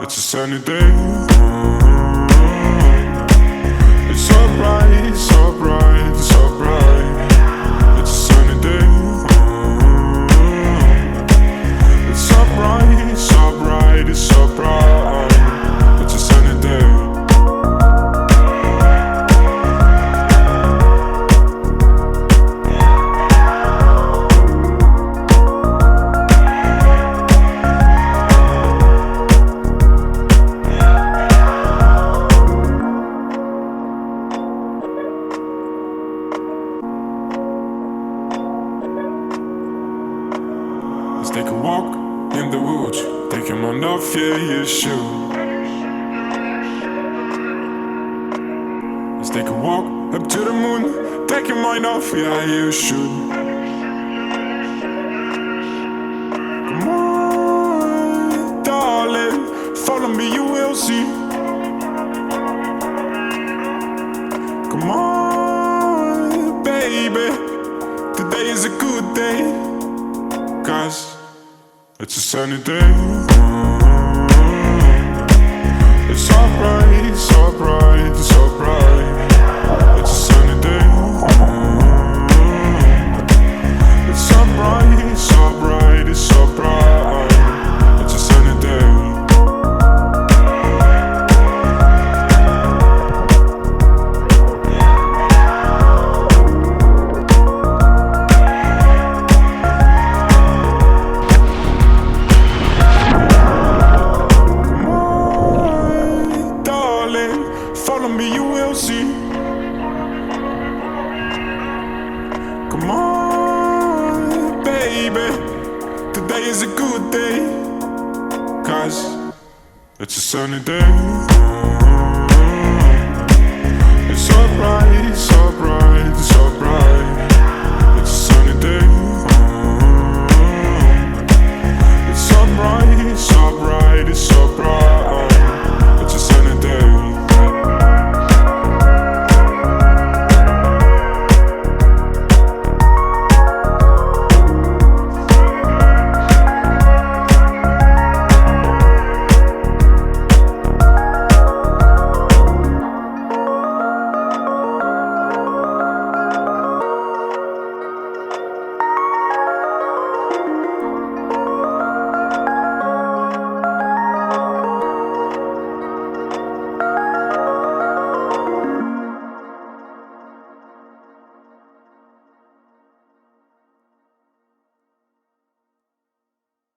It's a sunny day. It's so bright, so bright, so bright. It's a sunny day. It's so bright, so bright, it's so bright. It's a sunny day. Let's take a walk in the woods. Take your mind off, yeah, you should. Let's take a walk up to the moon. Take your mind off, yeah, you should. Come on, darling, follow me, you will see. Come on, baby, today is a good day. 'Cause it's a sunny day. It's so bright, so bright, so bright. It's a sunny day. It's so bright, so bright, it's so bright. It's a sunny day. Follow me, you will see. Come on, baby, today is a good day. 'Cause it's a sunny day. It's so bright, so